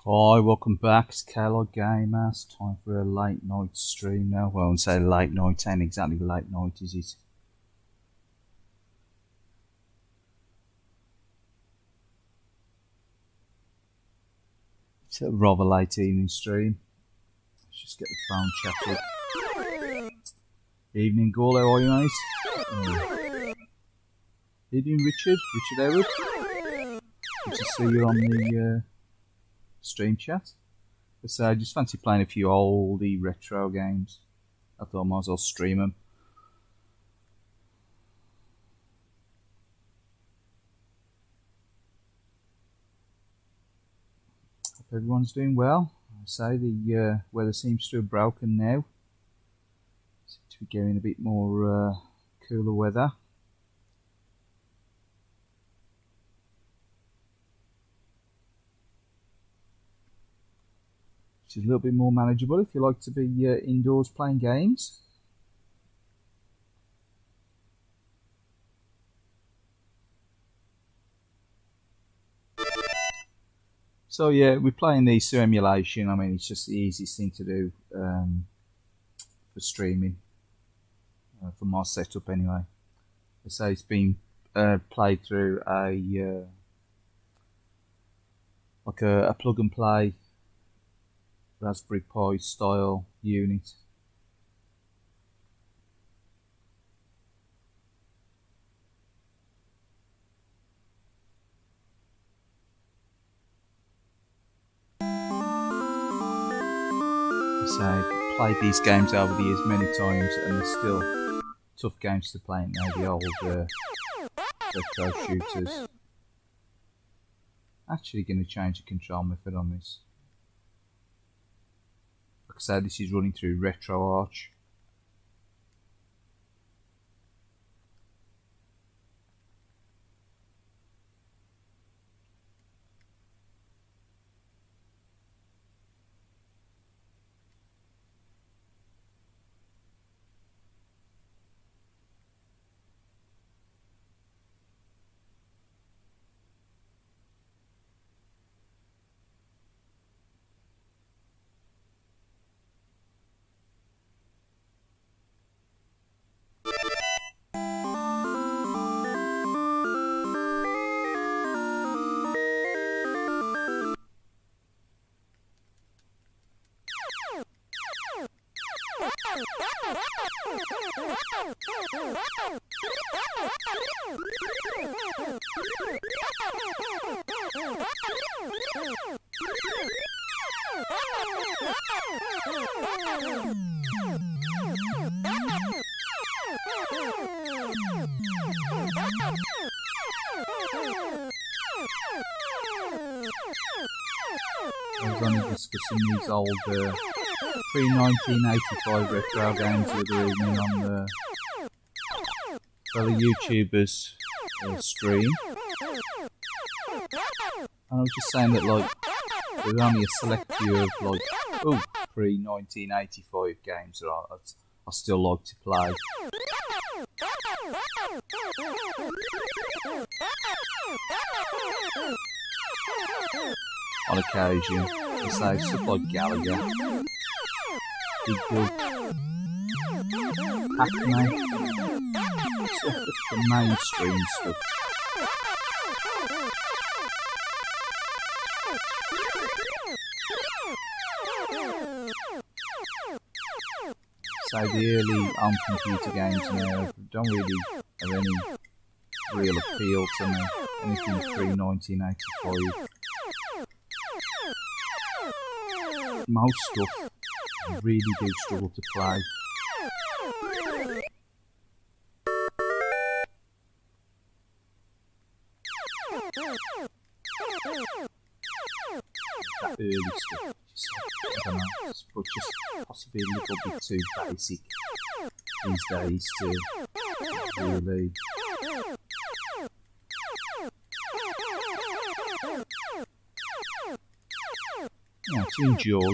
Hi, welcome back. It's Kaylied Gamer. It's time for a late night stream now. Well, I wouldn't say late night, ain't exactly late night, is it? It's a rather late evening stream. Let's just get the phone chatted. Evening, Skool, how are you, mate? How you doing, Richard? Richard Edward? Good to see you on the stream chat. So I just fancy playing a few oldie retro games. I thought I might as well stream them. Hope everyone's doing well. I say the weather seems to have broken now. Seems to be getting a bit more cooler weather. Which is a little bit more manageable if you like to be indoors playing games. So yeah, we're playing these through emulation. I mean, it's just the easiest thing to do for streaming, for my setup anyway. I say it's been played through a like a plug and play Raspberry Pi style unit. So I've played these games over the years many times, and they're still tough games to play now. The old retro shooters. Actually, going to change the control method on this. Like I said, this is running through RetroArch. I was only discussing these old pre-1985 retro games the other evening on the fellow YouTubers stream. And I was just saying that like there's only a select few of like pre-1985 games that I still like to play. On occasion, I say stuff like Gallagher, Big Book, Pac-Man, the mainstream stuff. So the early computer games now don't really have any real appeal to me. Anything pre-1985. Most stuff I really do struggle to play. That early stuff, I don't know, but just possibly a little bit too basic these days to really to enjoy.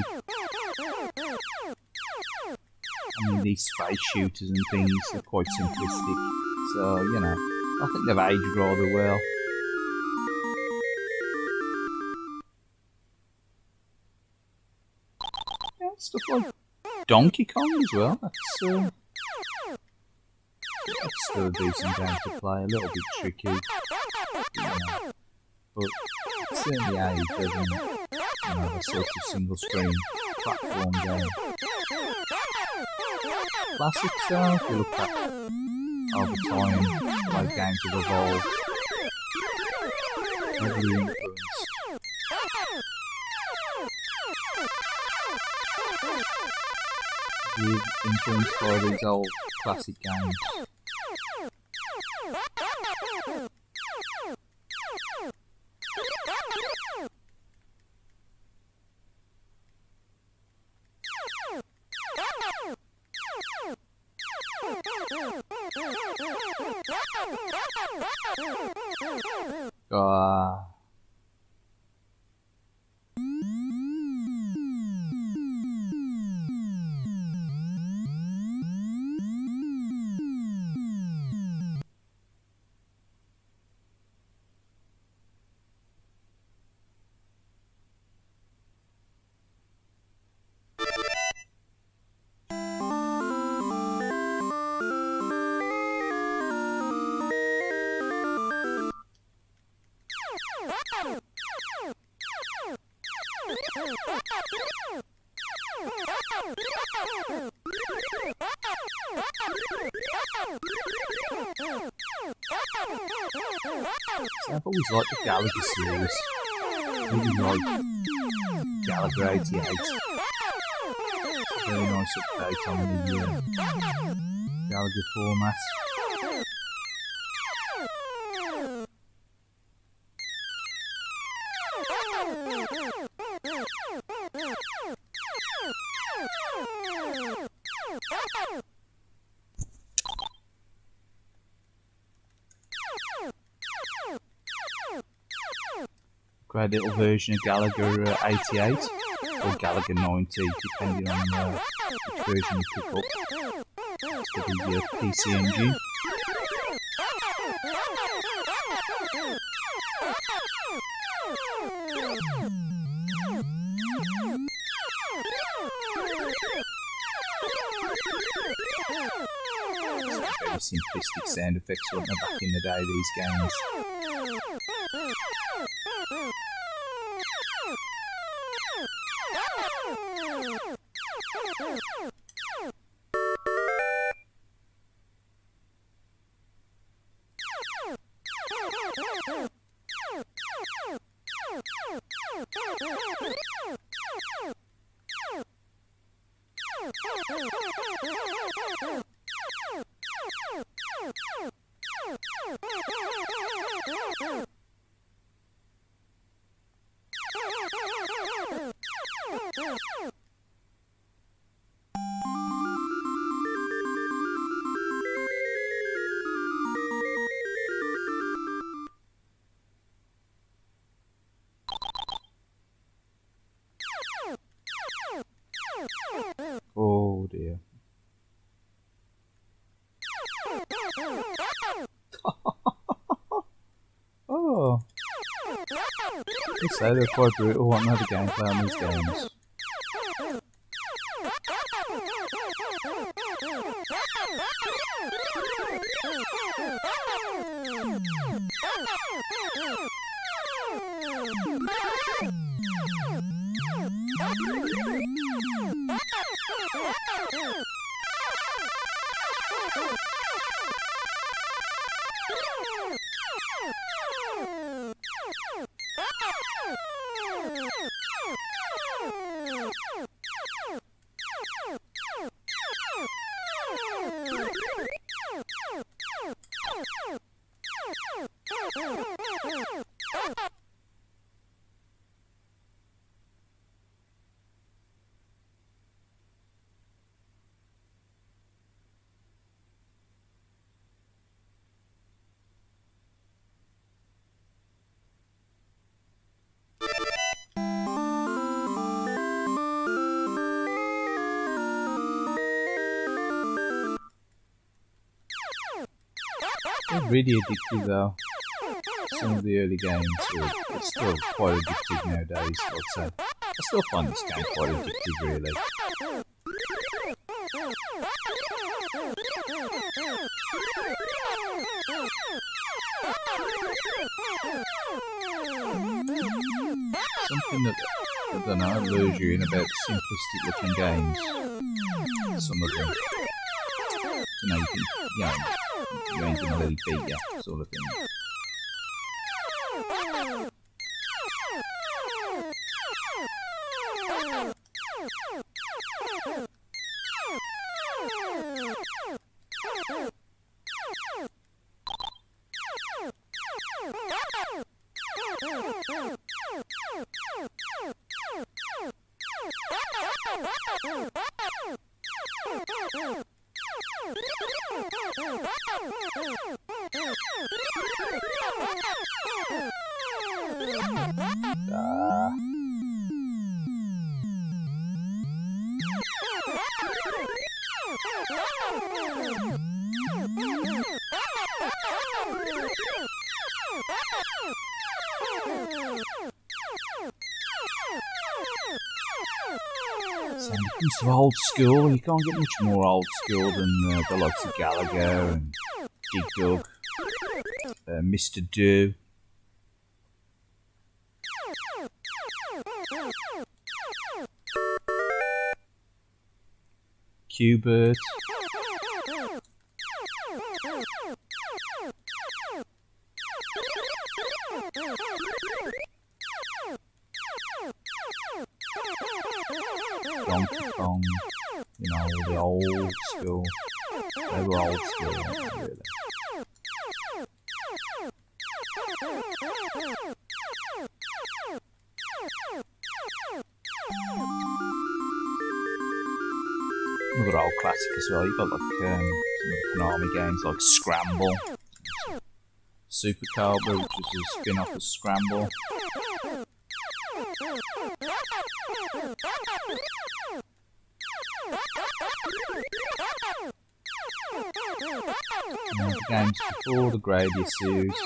I mean, these space shooters and things are quite simplistic, so you know, I think they've aged rather well. stuff like Donkey Kong as well. That's still a decent game to play. A little bit tricky, but certainly age doesn't, a sort of single screen platform game. Classics, if you look back over time, the way games have evolved, heavily influenced by these old classic games. So I've always liked the Gallagher series. Really like Gallagher 88. Very nice update on the Gallagher format. Great little version of Gallagher 88 or Gallagher 90, depending on which version you pick up. For the PC engine. Very simplistic sound effects, weren't there, back in the day, these games. Oh dear. Oh. They say they're quite brutal, want another gameplay on these games. They're really addictive though. Some of the early games are still quite addictive nowadays, I'd say. I still find this game quite addictive really. Something that, I don't know, lures you in about simplistic looking games. Some of them. You know, you ain't gonna really beat ya, sort of thing. So when it comes to old school, you can't get much more old school than the likes of Gallagher and Dig Dug, Mr. Do. Q-Bert. Donkey Kong, you know, the old school. They were old school, really. Another old classic as well. You've got like some of the Konami games like Scramble, Super Cobra, which is a spin-off of Scramble. And the games before the Grady series.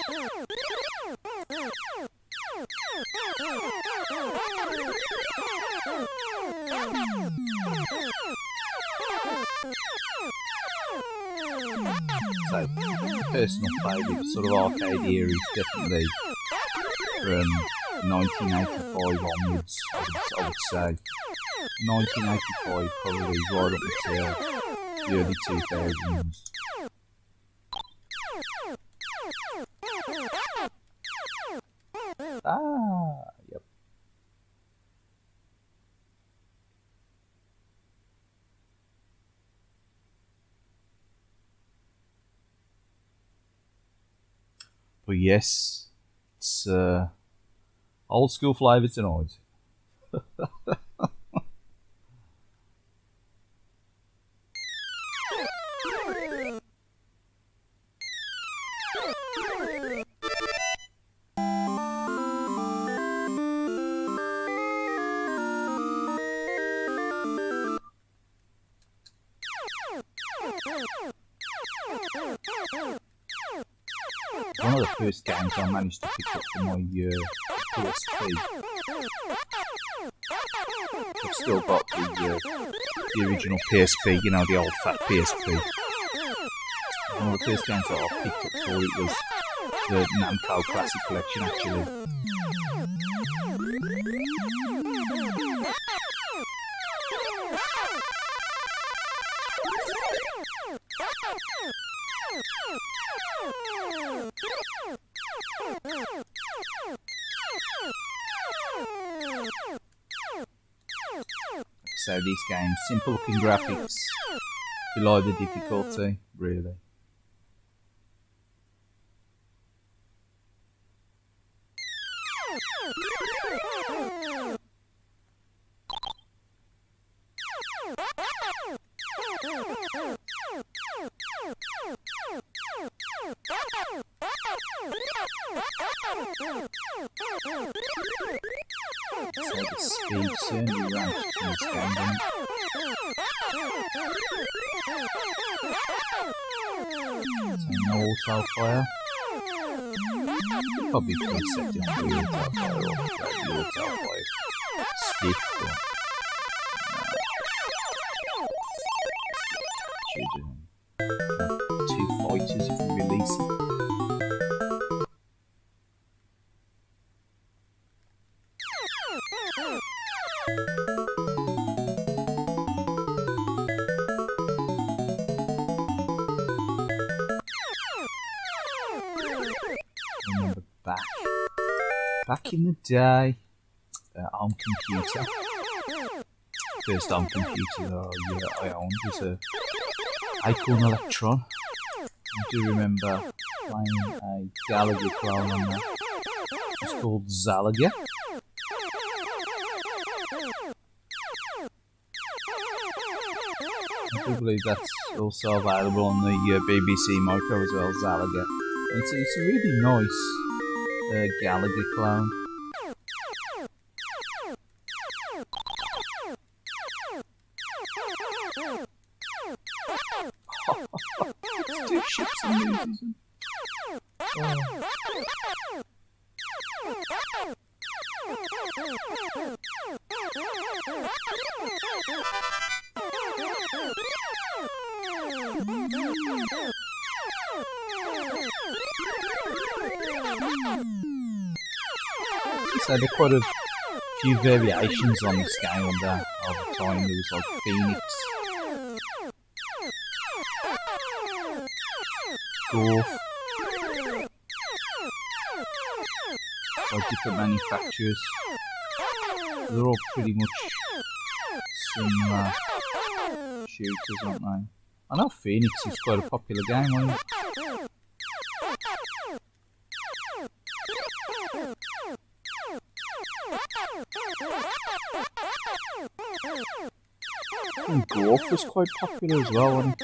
So, personal favourite sort of arcade era is definitely from 1985 onwards, I would say. 1985 probably right up until the early 2000s. Yep. But yes, it's old school flavour tonight. One of the first games I managed to pick up for my PSP. I've still got the original PSP, you know, the old fat PSP. One of the first games that I picked up for it was the Namco Classic Collection, actually. So these games, simple looking graphics, below the difficulty, really. So the speed certainly ramped in this game, didn't it? So no auto fire. Probably could have set it for the auto fire or the auto fire stiff, but Remember back in the day, home computer. First home computer that I owned was a Acorn Electron. I do remember playing a Gallagher clone on that. It's called Zalaga. I do believe that's also available on the BBC Micro as well, Zalaga. It's a really nice Gallagher clone. It's two ships and movies. So there are quite a few variations on this game over time. There was like Phoenix, Golf, by different manufacturers. They're all pretty much similar shooters, aren't they? I know Phoenix is quite a popular game, wasn't it? And Golf was quite popular as well, wasn't it?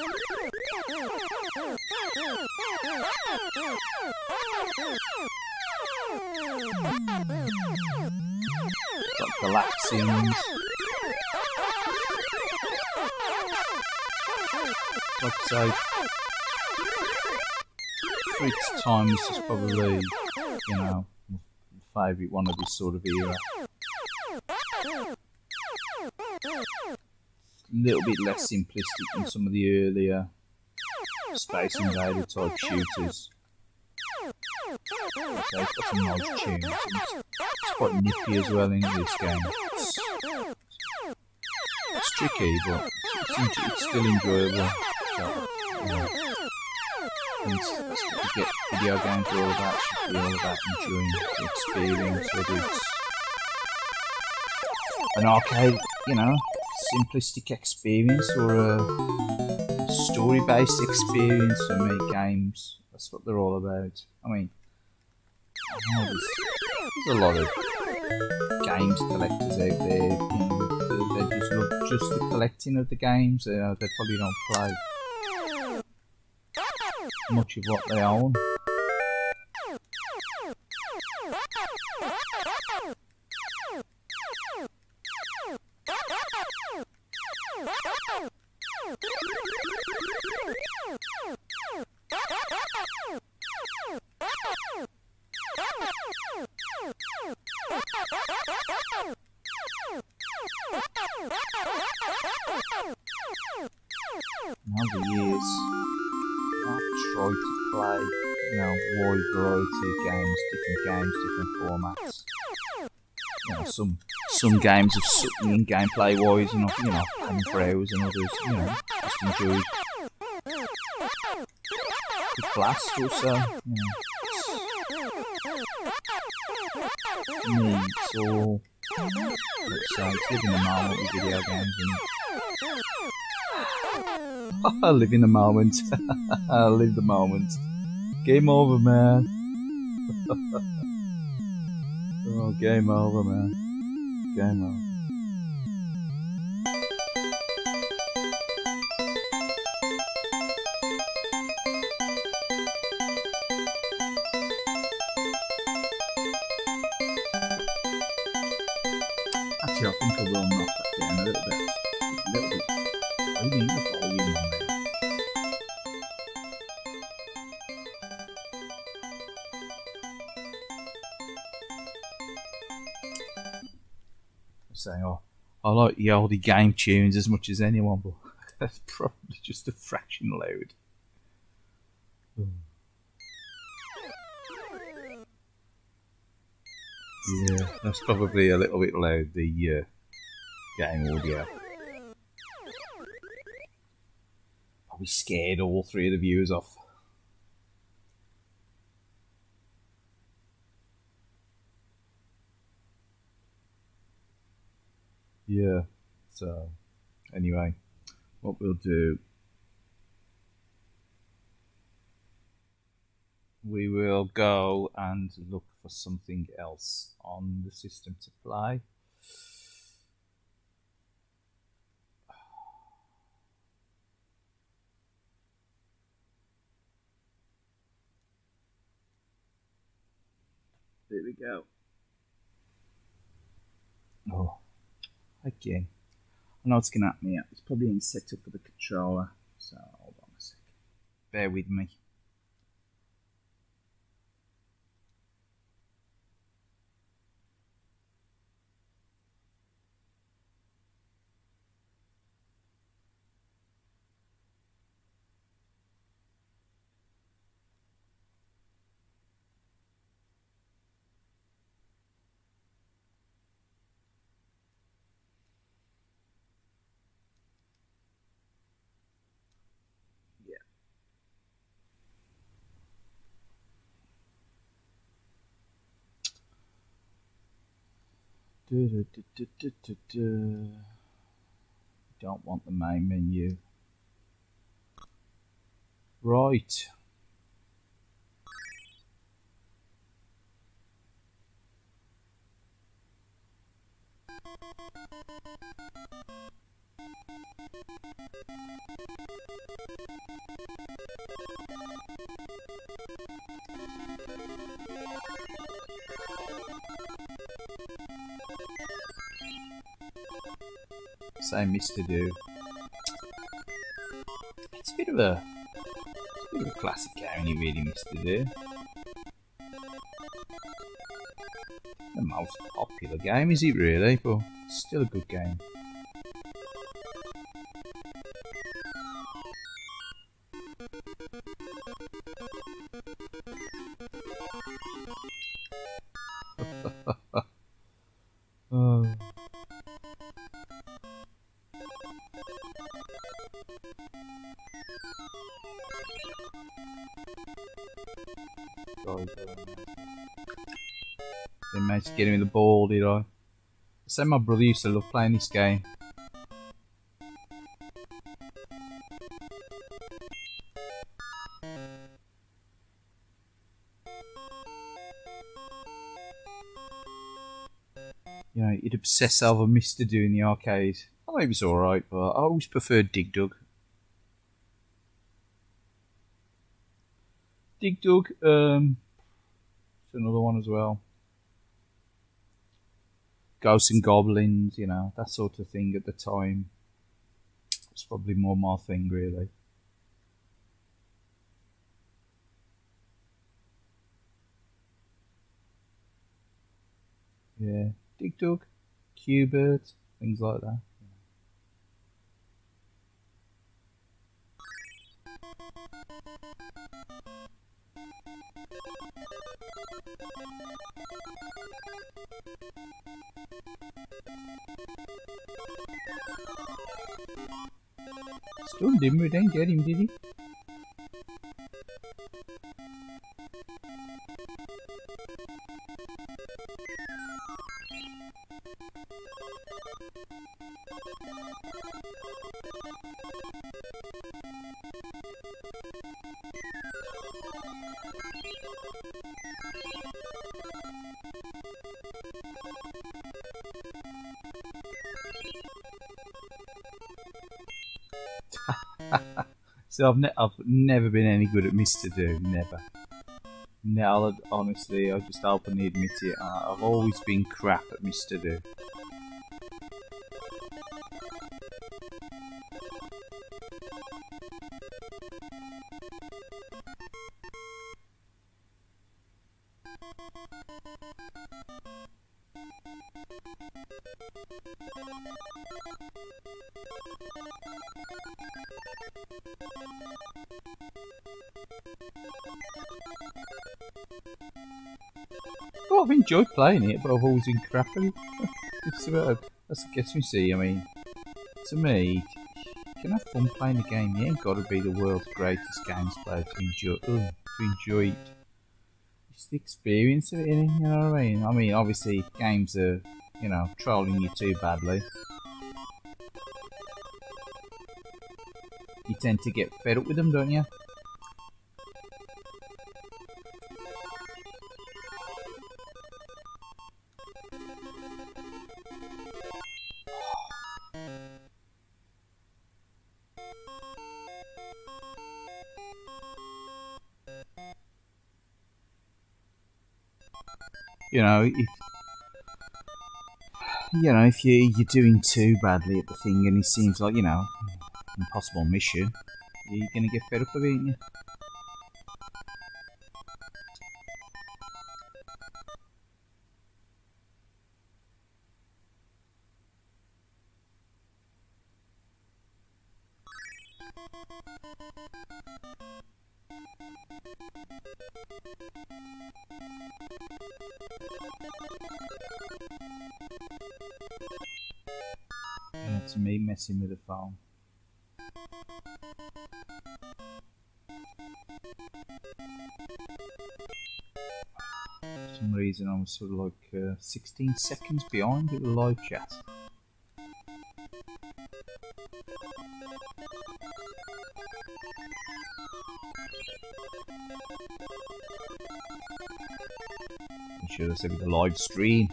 Got Galaxians. Like I say, for its time, this is probably, you know, my favourite one of this sort of era. A little bit less simplistic than some of the earlier Space Invader type shooters. Okay, it's got some nice tunes. It's quite nippy as well in this game. It's tricky, but it's still enjoyable. So, yeah. That's what you get video games are all about. Should be all about enjoying the experience, whether it's an arcade, you know, simplistic experience or a story-based experience. For me, games, that's what they're all about. I mean, I know there's a lot of games collectors out there, you know, they just love just the collecting of the games. They probably don't play much of what they own. Over years, I've tried to play, you know, wide variety of games, different formats. You know, some games have sucked me in gameplay wise, and you know, playing for hours, and others, you know, just enjoyed the blast or so. You know, me, it's all, let's say, it's living the moment with video games, and I live in the moment. I live the moment. Game over, man. Oh, game over, man. Game over. Actually, I think I will knock that down a little bit. I need the volume on there. Saying, oh, I like the oldie game tunes as much as anyone, but that's probably just a fraction loud. Yeah, that's probably a little bit loud. The game audio. Probably scared all three of the viewers off. Yeah, so anyway, what we'll do, we will go and look for something else on the system to play. There we go. Oh, again. I know it's going to happen here. It's probably in set up for the controller. So, hold on a sec. Bear with me. Don't want the main menu. Right. Say Mr. Do. It's a bit of a classic game, you really, Mr. Do. The most popular game, is it really? But it's still a good game. Oh. Didn't manage to get him in the ball, did I? I said my brother used to love playing this game. You know, he'd obsess over Mr. Do in the arcade. I thought he was alright, but I always preferred Dig Dug. Dig Dug, it's another one as well. Ghosts and Goblins, you know, that sort of thing at the time. It's probably more my thing, really. Yeah, Dig Dug, Q-Bert, things like that. Stunned him, we didn't get him, did he? So I've never been any good at Mr. Do, never. No, honestly, I just openly admit it. I've always been crap at Mr. Do. Well, I've enjoyed playing it, but I've always been crap at it. That's That's what gets me. See, I mean, to me, you can have fun playing the game. You ain't got to be the world's greatest games player to enjoy it. It's the experience of it, you know what I mean? I mean, obviously, if games are, you know, trolling you too badly, you tend to get fed up with them, don't you? You know, if you're doing too badly at the thing and it seems like, you know, impossible mission, you're gonna get fed up with it, ain't you? That's me messing with the phone. For some reason I was sort of like 16 seconds behind with the live chat. I should have said with the live stream.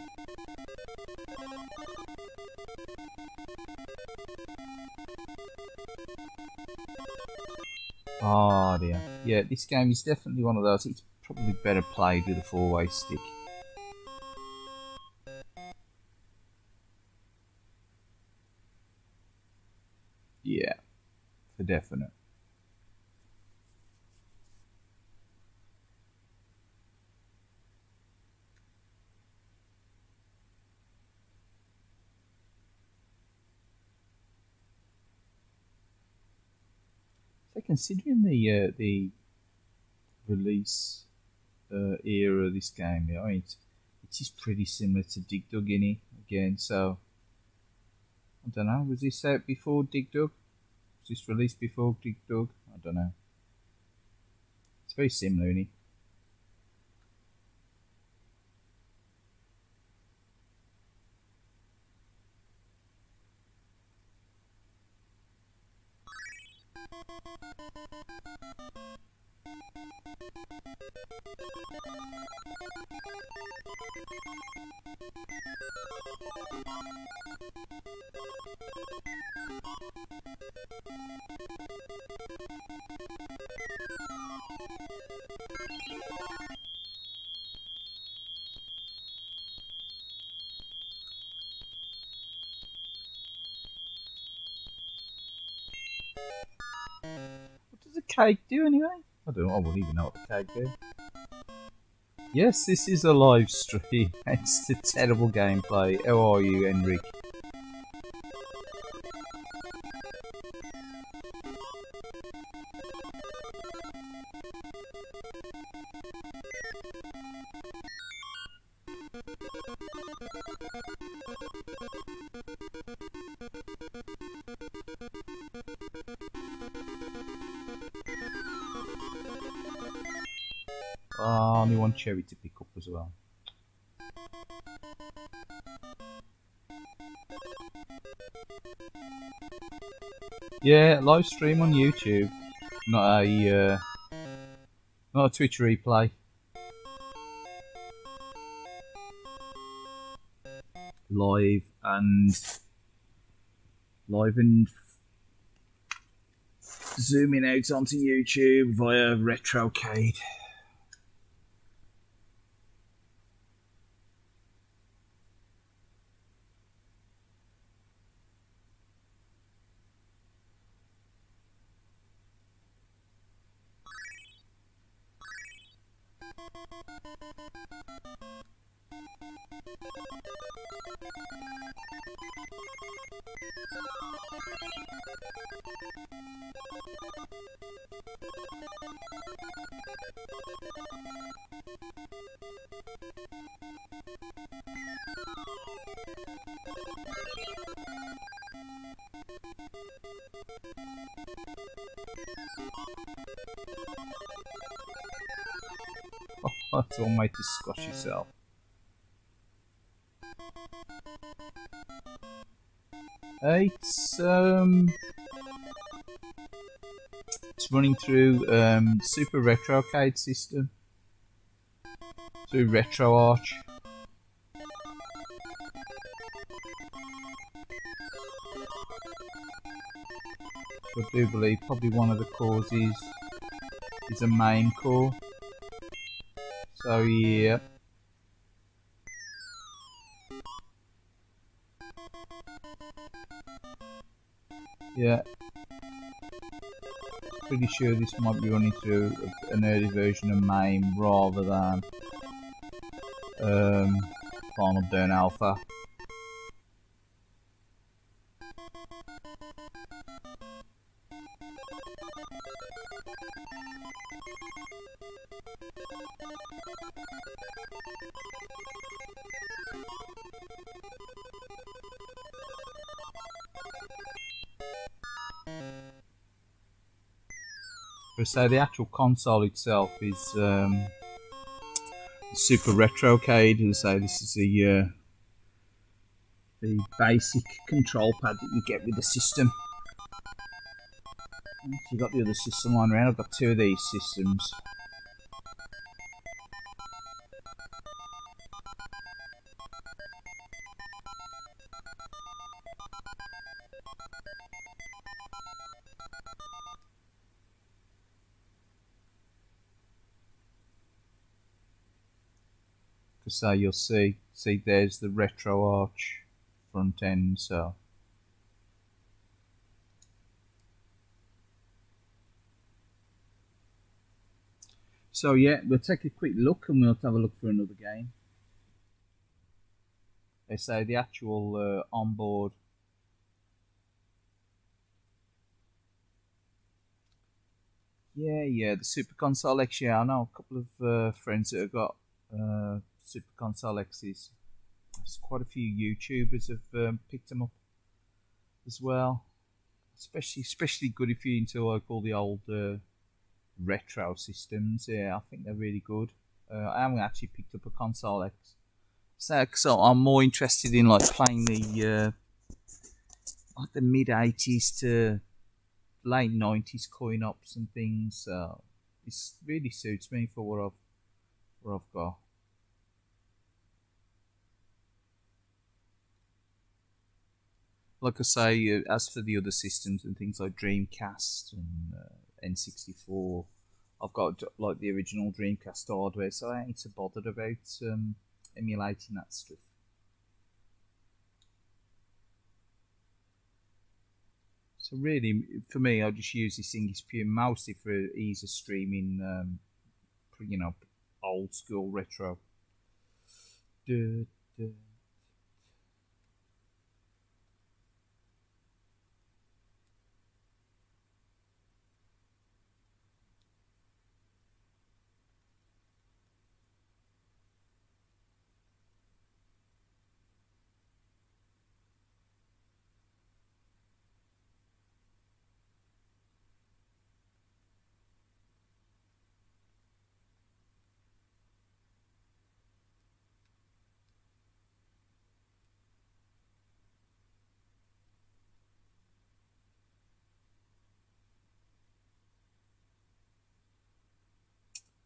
Oh dear. Yeah, this game is definitely one of those. It's probably better played with a 4-way stick. Yeah, for definite. So considering the release era of this game, I mean, it is pretty similar to Dig Dug in it again. So I don't know. Was this out before Dig Dug? Was this released before Dig Dug? I don't know. It's very similar, isn't it? What does the cake do anyway? I don't know. I wouldn't even know what the cake do. Yes, this is a live stream. It's the terrible gameplay. How are you, Enric? Only one cherry to pick up as well. Yeah, live stream on YouTube, not a Twitch replay. Live and zooming out onto YouTube via Retrocade. It's all made to squash yourself. It's running through Super Retrocade system through RetroArch. I do believe probably one of the cores is a main core. So yeah. Yeah. Pretty sure this might be running through an early version of MAME rather than Final Burn Alpha. So the actual console itself is Super Retrocade, and so this is the basic control pad that you get with the system. You've got the other system lying around. I've got two of these systems. So you'll see there's the RetroArch front end. So yeah, we'll take a quick look and we'll have a look for another game. They say the actual onboard the Super Console X. Yeah, I know a couple of friends that have got Super Console X's. There's quite a few YouTubers have picked them up as well. Especially good if you're into like all the old retro systems. Yeah, I think they're really good. I haven't actually picked up a Console X, so I'm more interested in like playing the like the mid '80s to late '90s coin ops and things. So this really suits me for what I've got. Like I say, as for the other systems and things like Dreamcast and N64, I've got like the original Dreamcast hardware, so I ain't so bothered about emulating that stuff. So really, for me, I just use this thing as pure mostly for ease of streaming, old school retro.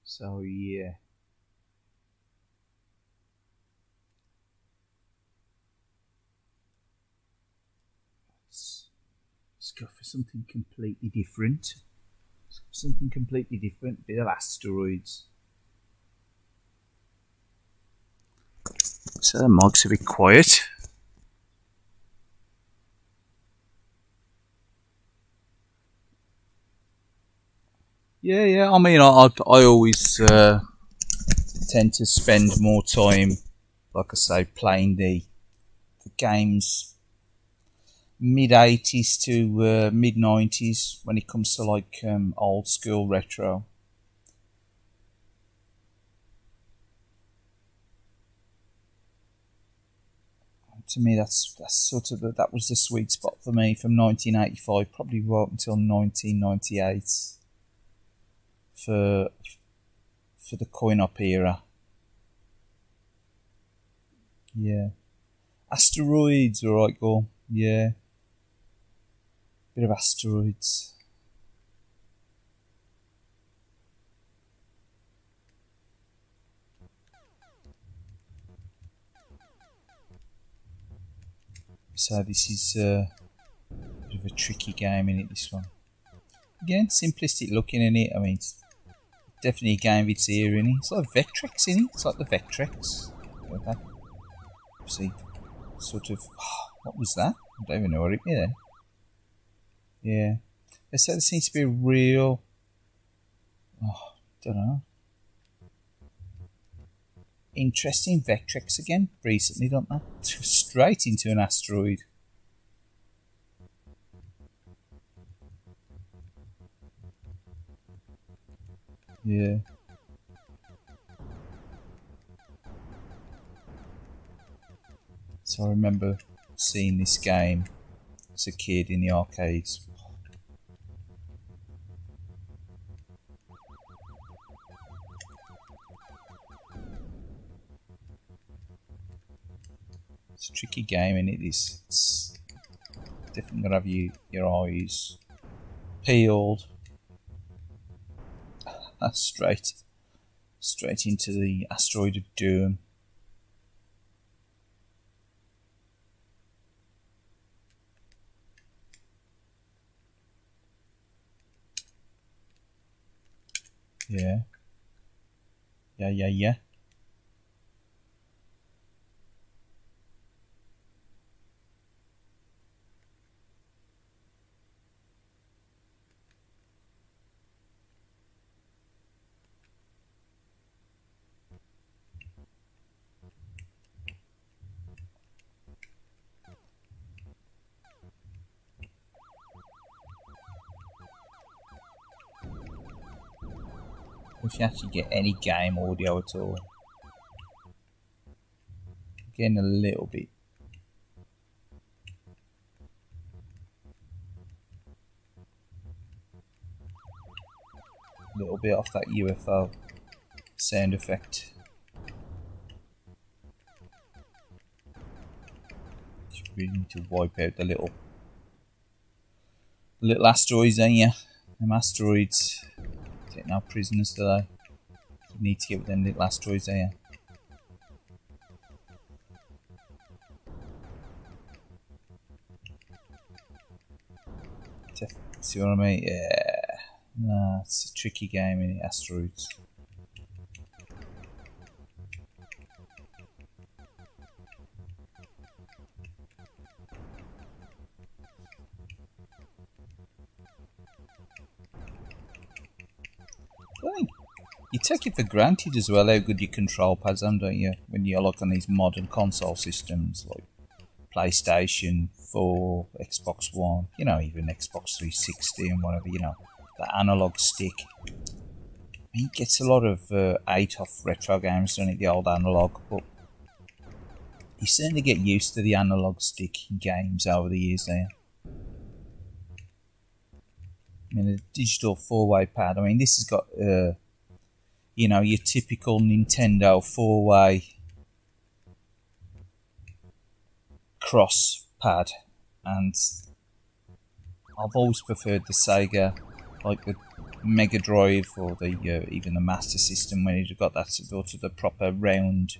So yeah. Let's go for something completely different. Bit of asteroids. So the mic's a bit quiet. Yeah. I mean, I always tend to spend more time, like I say, playing the games mid '80s to mid '90s when it comes to like old school retro. To me, that's sort of that was the sweet spot for me from 1985, probably right until 1998. For for the coin-op era. Yeah. Asteroids, alright, go. Yeah. Bit of asteroids. So this is a bit of a tricky game, isn't it, this one? Again, simplistic looking in it. I mean, it's definitely a game of its era, isn't it? It's like Vectrex, isn't it? It's like the Vectrex. Okay. See, sort of, what was that? I don't even know what it is then. Yeah. They said there seems to be a real, don't know. Interesting Vectrex again, recently, don't they? Straight into an asteroid. Yeah. So I remember seeing this game as a kid in the arcades. It's a tricky game, and it's definitely gonna have your eyes peeled. Straight into the asteroid of doom. Yeah. Yeah. If you actually get any game audio at all. Getting a little bit. Off that UFO sound effect. You really need to wipe out the little asteroids, ain't you? Them asteroids take no prisoners today. You need to get with them little asteroids, ain't you? See what I mean? Yeah. Nah, it's a tricky game in asteroids. You take it for granted as well how good your control pads are, don't you? When you're like on these modern console systems like PlayStation 4, Xbox One, you know, even Xbox 360 and whatever, you know, the analog stick. It gets a lot of 8 off retro games, don't it, the old analog, but you certainly get used to the analog stick games over the years there. I mean, a digital 4-way pad, I mean, this has got, you know, your typical Nintendo 4-way cross pad, and I've always preferred the Sega, like the Mega Drive or the even the Master System, when you've got that sort of the proper round,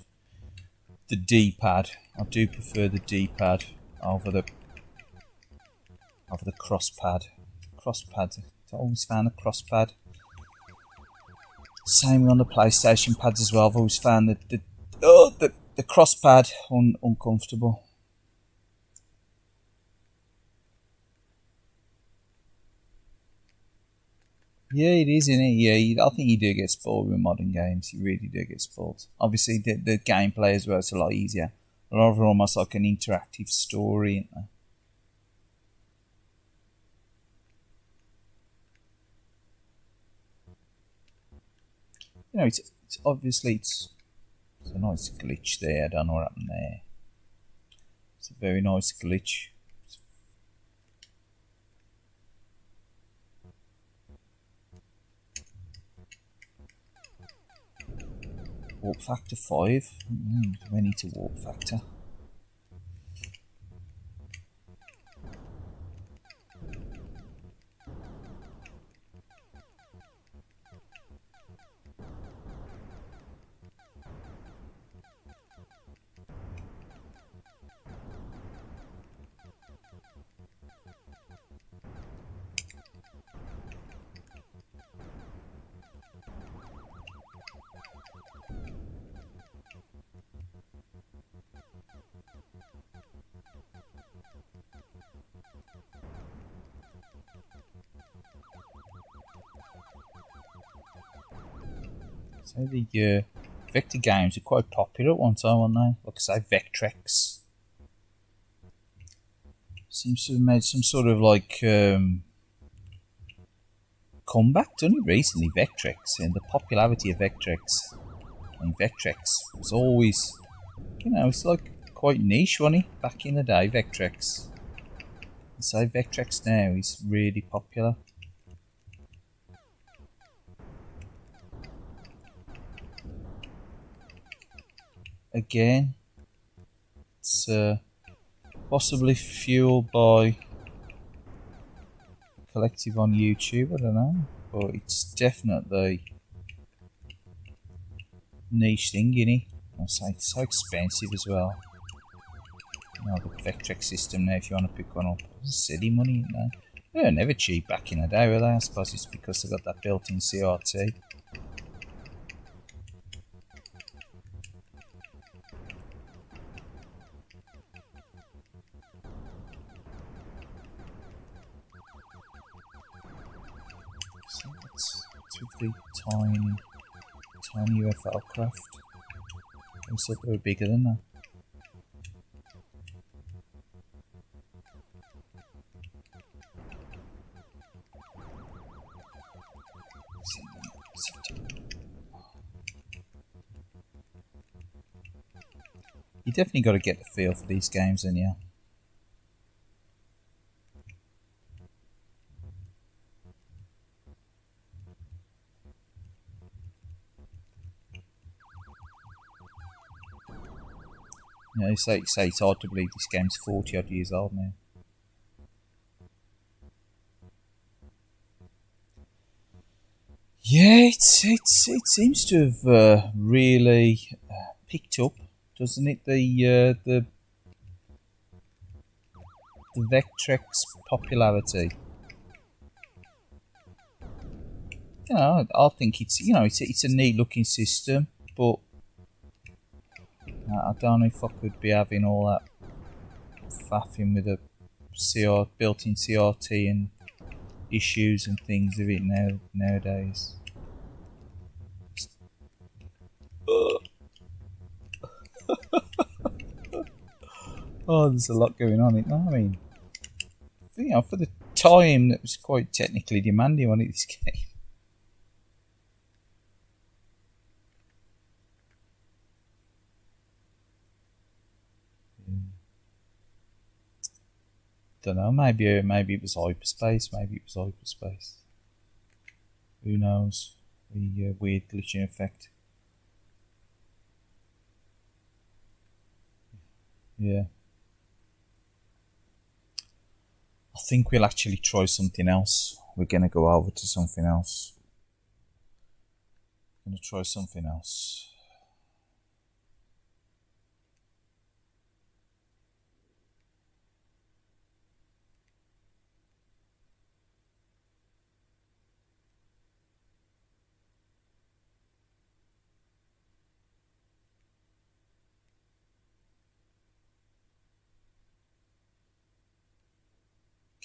the D-pad. I do prefer the D-pad over the cross pad. Cross pad, I always found the cross pad. Same on the PlayStation pads as well. I've always found the cross pad uncomfortable. Yeah, it is, isn't it? Yeah, I think you do get spoiled with modern games. You really do get spoiled. Obviously, the gameplay as well is a lot easier. A lot of them almost like an interactive story, isn't they? You know, it's obviously it's a nice glitch there. I don't know what happened there. It's a very nice glitch. Warp factor 5. We need to warp factor. So the vector games are quite popular at one time, weren't they? Like I say, Vectrex seems to have made some sort of like comeback, done it recently. Vectrex and the popularity of Vectrex. I mean, Vectrex was always, you know, it's like quite niche, wasn't it? Back in the day, Vectrex. So Vectrex now is really popular. Again, it's possibly fueled by collective on YouTube, I don't know, but it's definitely niche thing, innit? I say it's so expensive as well. You know, the Vectrex system now, if you want to pick one up, it's silly money, you know. They were never cheap back in the day, were they? I suppose it's because they got that built-in CRT. So that's with the tiny UFO craft. I thought they were bigger than that. You definitely got to get the feel for these games, then, yeah. You know, you say it's hard to believe this game's 40 odd years old now. Yeah, it seems to have really picked up, doesn't it? The Vectrex popularity. You know, I think it's, you know, it's a neat looking system, but I don't know if I could be having all that faffing with a built-in CRT and issues and things of it nowadays. Oh, there's a lot going on, isn't there? I mean, you know, for the time that was quite technically demanding on this game. Don't know. Maybe it was hyperspace. Maybe it was hyperspace. Who knows? The weird glitching effect. Yeah. I think we'll actually try something else. We're gonna go over to something else. Gonna try something else.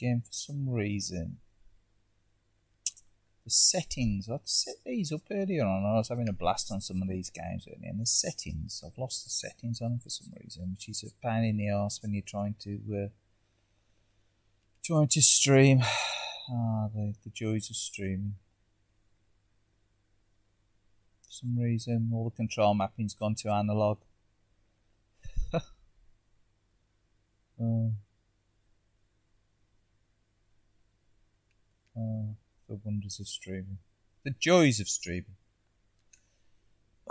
Again, for some reason, the settings, I'd set these up earlier on. I was having a blast on some of these games earlier, and the settings, I've lost the settings on them for some reason, which is a pain in the arse when you're trying to stream. The joys of streaming. For some reason, all the control mapping's gone to analog. The wonders of streaming. The joys of streaming.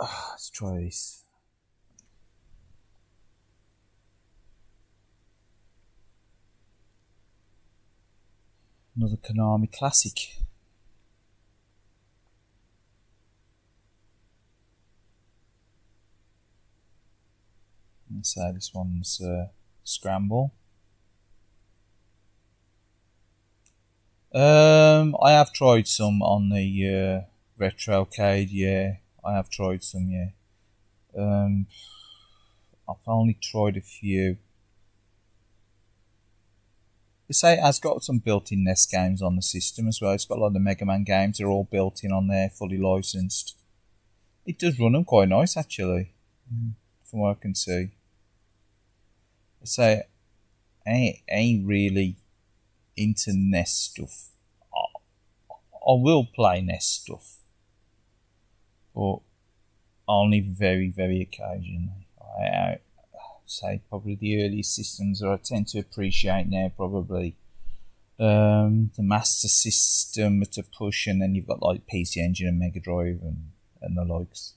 Let's try this. Another Konami classic. Let's say this one's Scramble. I have tried some on the Retrocade, yeah. I have tried some, yeah. I've only tried a few. They say it has got some built-in NES games on the system as well. It's got a lot of the Mega Man games. They're all built in on there, fully licensed. It does run them quite nice, actually, from what I can see. They say I ain't really into NES stuff. I will play NES stuff, but only very, very occasionally. I say probably the earliest systems that I tend to appreciate now, probably the Master System to push, and then you've got like PC Engine and Mega Drive and the likes.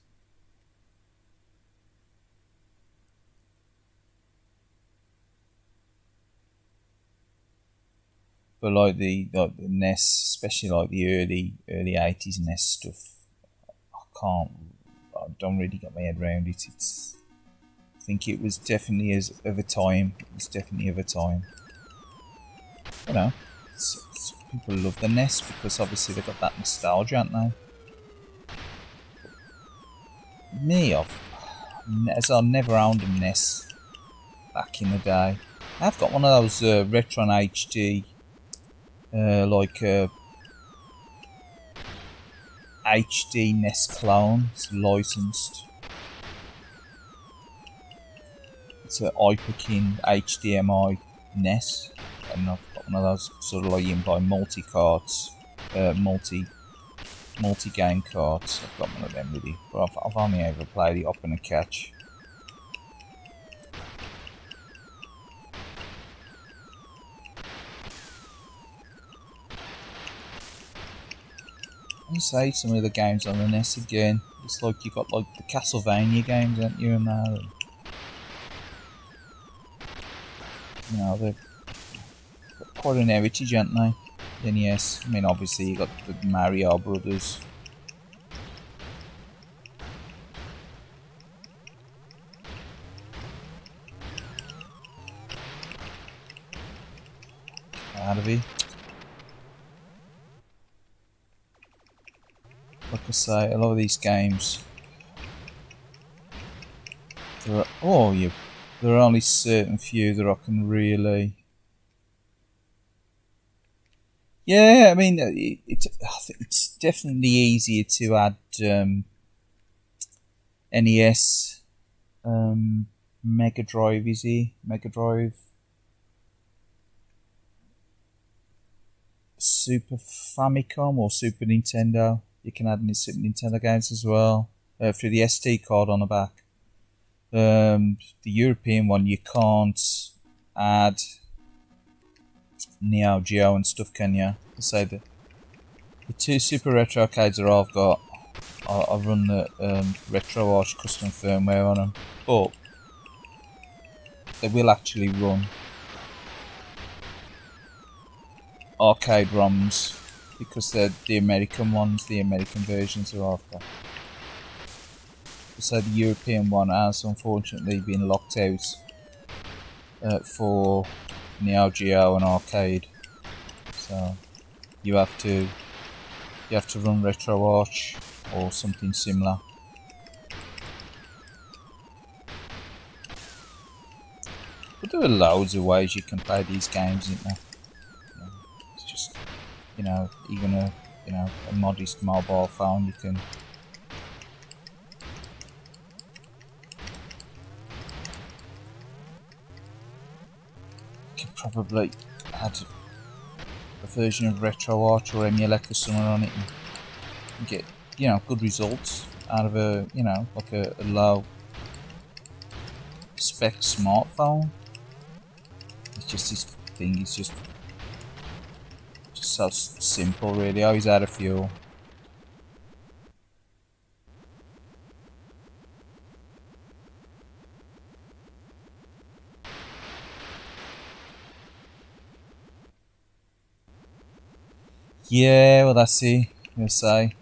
But like the NES, especially like the early 80s NES stuff, I don't really get my head around it. I think it was definitely of a time. It was definitely of a time. You know, people love the NES because obviously they've got that nostalgia, haven't they? Me, I've never owned a NES back in the day. I've got one of those Retron HD, HD NES clones licensed. It's an Hyperkin HDMI NES, and I've got one of those sort of like you can buy multi-cards, multi-game cards. I've got one of them with you, but I've only ever played it up in a catch. I say some of the games on the NES again. It's like you've got like the Castlevania games, haven't you, and that. You know, they've got quite an heritage, haven't they? The NES. I mean, obviously you got the Mario Brothers. Out of it. Like I say, a lot of these games, there are only certain few that I can really. Yeah, I mean, it's definitely easier to add NES, Mega Drive, is he? Mega Drive, Super Famicom or Super Nintendo. You can add any Super Nintendo games as well through the SD card on the back. The European one you can't add Neo Geo and stuff, can you? So the two Super Retrocades that I've got, I run the RetroArch custom firmware on them, but they will actually run arcade ROMs because they're the American ones, the American versions that I've got. So the European one has unfortunately been locked out for Neo Geo and arcade. So you have to run RetroArch or something similar. But there are loads of ways you can play these games, isn't there? It's just, even a modest mobile phone, you can probably add a version of RetroArch or emulate or somewhere on it and get good results out of a low spec smartphone. It's just this thing is just so simple, really. Oh, he's out of fuel. Yeah, well, that's it. I say,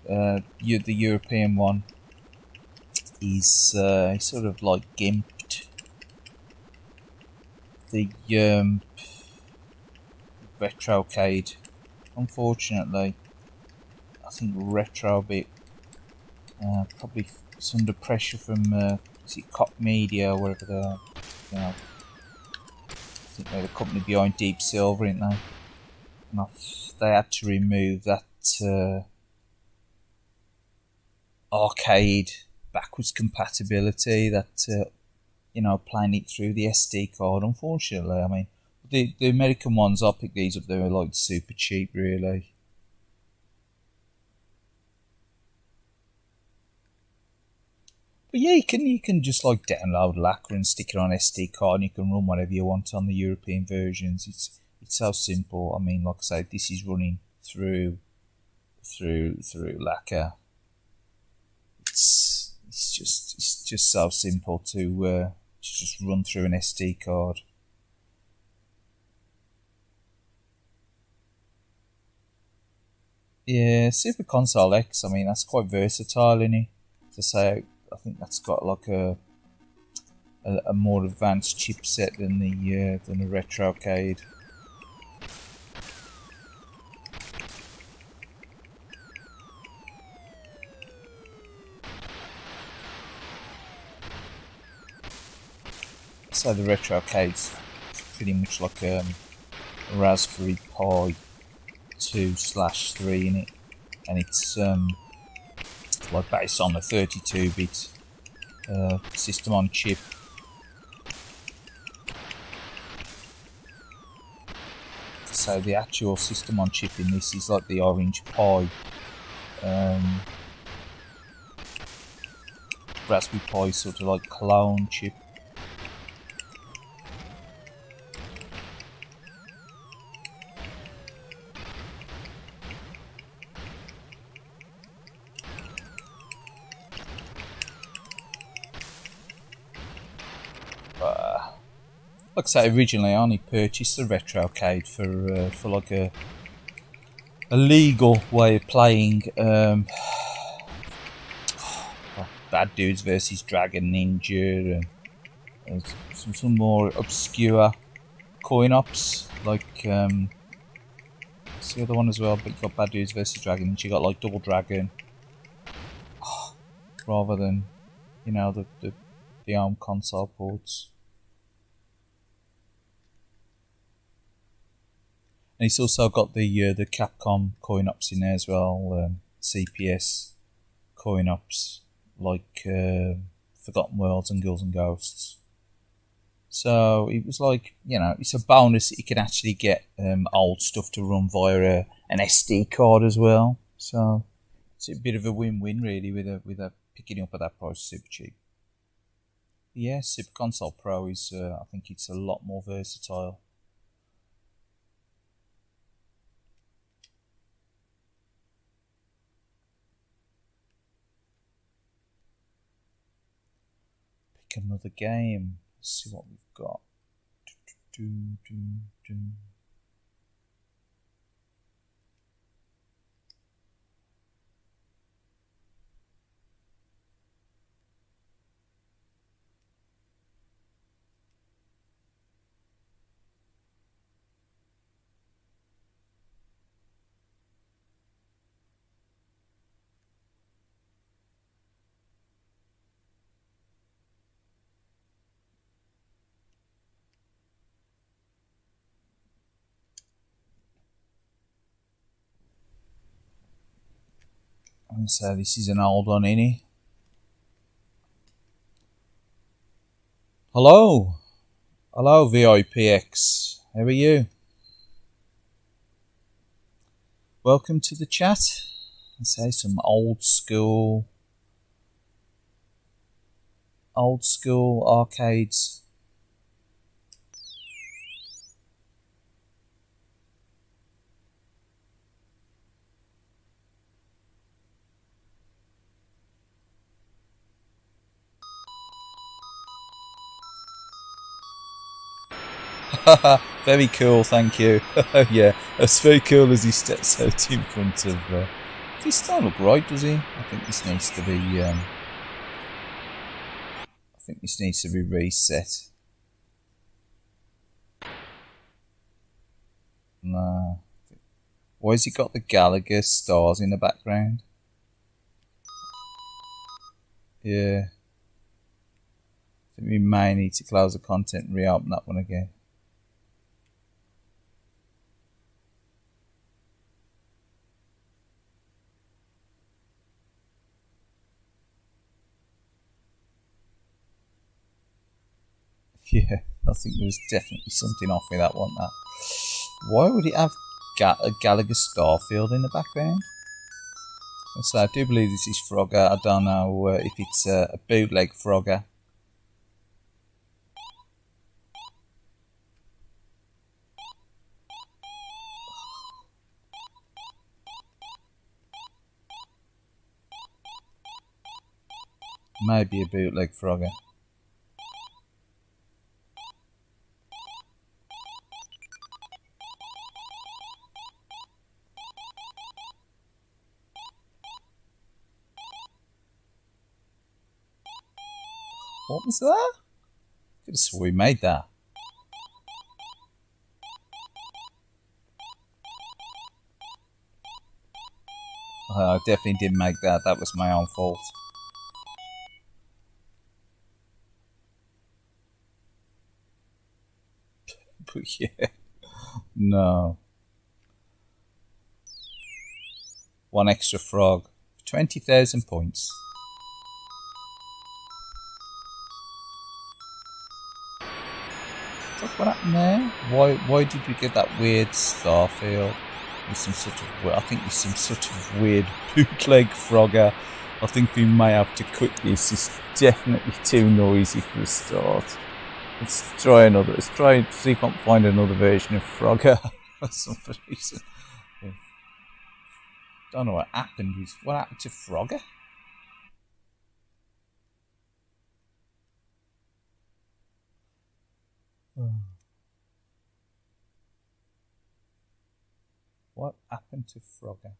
the European one is sort of like gimped. The Retrocade, unfortunately, I think retro a bit probably it's under pressure from is it Cop Media or whatever I think they're the company behind Deep Silver, ain't they? And they had to remove that arcade backwards compatibility, that playing it through the SD card. Unfortunately, I mean, the American ones, I'll pick these up. They're like super cheap, really. But yeah, you can just like download Lakka and stick it on SD card, and you can run whatever you want on the European versions. It's so simple. I mean, like I say, this is running through Lakka. It's just so simple to just run through an SD card. Yeah, Super Console X. I mean, that's quite versatile, isn't it? To say, I think that's got like a more advanced chipset than the Retrocade. So the Retrocade's pretty much like a Raspberry Pi 2/3 in it, and it's like based on a 32-bit system on chip. So the actual system on chip in this is like the Orange Pi Raspberry Pi sort of like clone chip. Like I say, originally I only purchased the Retrocade for like a legal way of playing Bad Dudes versus Dragon Ninja and some more obscure coin ops like it's the other one as well, but you got Bad Dudes versus Dragon Ninja. You got like Double Dragon rather than the home console ports. And it's also got the Capcom coin ops in there as well, CPS coin ops like Forgotten Worlds and Ghouls and Ghosts. So it was like, it's a bonus that you can actually get old stuff to run via an SD card as well. So it's a bit of a win-win really with a picking up at that price, super cheap. Yeah, Super Console Pro is, I think it's a lot more versatile. Pick another game. Let's see what we've got. So this is an old one, innit? Hello VIPX. How are you? Welcome to the chat. Let's say some old school arcades. Very cool, thank you. Yeah, it's very cool as he steps out in front of... This doesn't look right, does he? I think this needs to be... I think this needs to be reset. No. Why has he got the Gallagher stars in the background? Yeah. I think we may need to close the content and reopen that one again. Yeah, I think there was definitely something off with that one. Why would it have a Gallagher Starfield in the background? So I do believe this is Frogger. I don't know if it's a bootleg Frogger. Maybe a bootleg Frogger. What was that? I could have swore we made that. I definitely didn't make that. That was my own fault. But yeah, no. One extra frog. 20,000 points. What happened there? Why did we get that weird Starfield? With some sort of, I think there's some sort of weird bootleg Frogger. I think we may have to quit this. It's definitely too noisy for a start. Let's try another. Let's try and see if I can find another version of Frogger for some reason. Don't know what happened. What happened to Frogger? What happened to Frogger?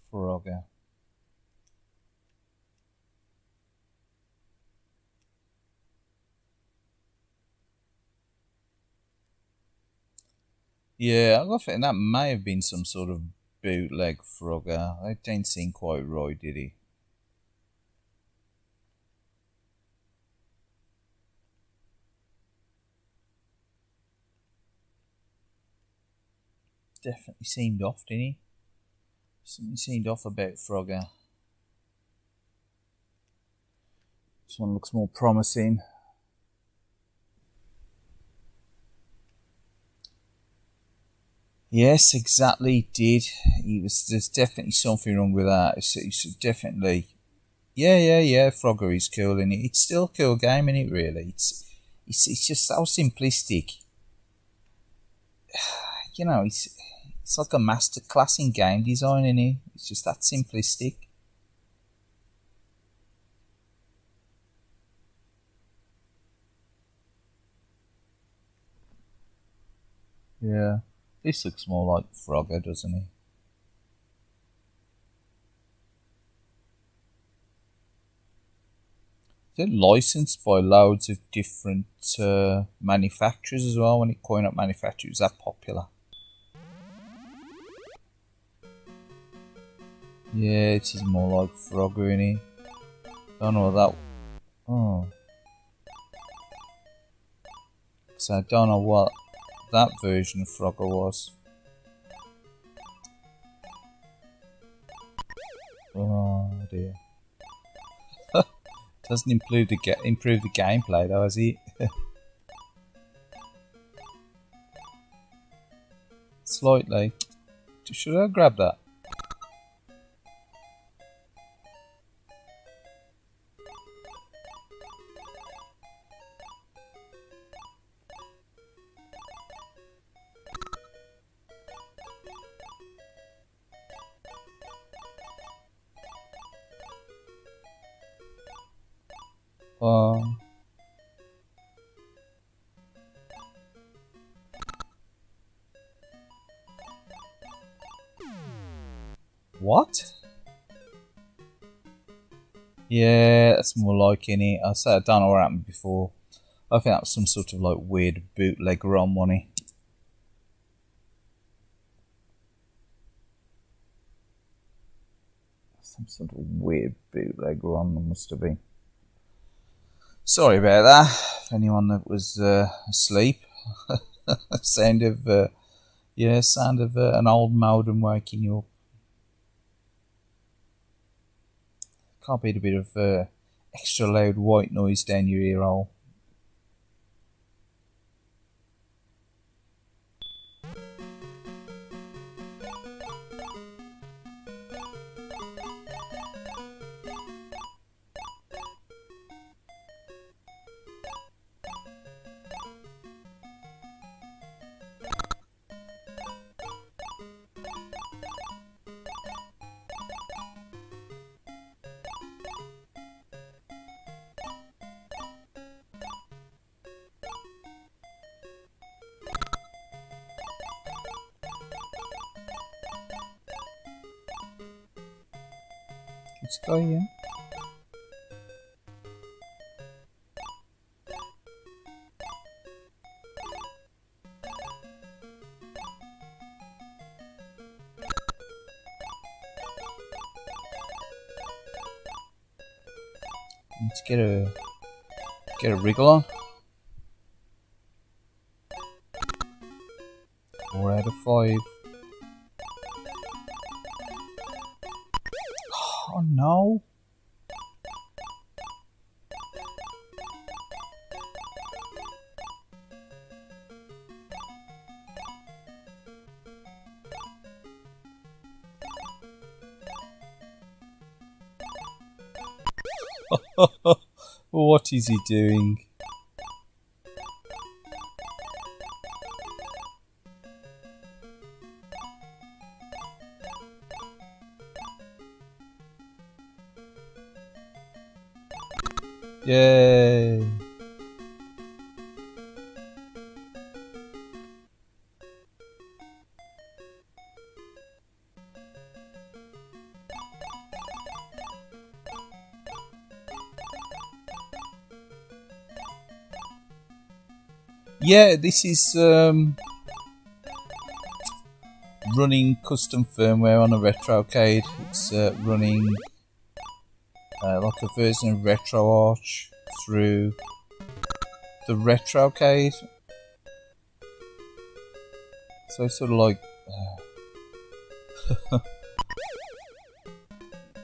Frogger. Yeah, I think that may have been some sort of bootleg Frogger. That didn't seem quite right, did he? Definitely seemed off, didn't he? Something seemed off about Frogger. This one looks more promising. Yes, exactly. Did there's definitely something wrong with that. It's definitely, yeah. Frogger is cool, and it's still a cool game, isn't it? Really, it's just so simplistic. You know, it's like a masterclass in game design, isn't it? It's just that simplistic. Yeah. This looks more like Frogger, doesn't he? They're licensed by loads of different manufacturers as well. When it coin up manufacturers, that popular. Yeah, it is more like Frogger, isn't he? Don't know what that. Oh. So I don't know what that version of Frogger was. Oh dear. Doesn't improve the gameplay though, has it? slightly. Should I grab that? What? Yeah, that's more like it. I said I don't know what happened before. I think that was some sort of like weird bootleg ROM, wasn't it? Some sort of weird bootleg ROM there must have been. Sorry about that. If anyone that was asleep, sound of an old modem waking you up. Can't beat a bit of extra loud white noise down your ear hole. Let's go here. Let's get a wriggle on. 4 out of 5. Oh no. What is he doing? Yay! Yeah, this is running custom firmware on a Retrocade. It's running like a version of RetroArch through the Retrocade. So it's sort of like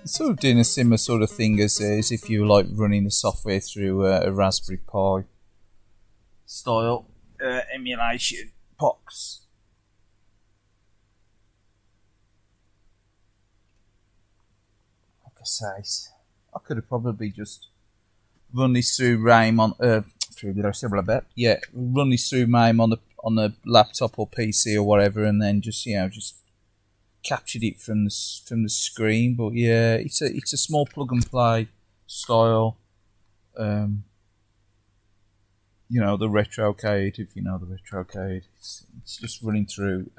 it's sort of doing a similar sort of thing as if you were like running the software through a Raspberry Pi style emulation box. Like I say, I could have probably just run this through RAIM on run this through MAME on the laptop or PC or whatever, and then just just captured it from the screen. But yeah, it's a small plug and play style. The Retrocade, if you know the Retrocade, it's just running through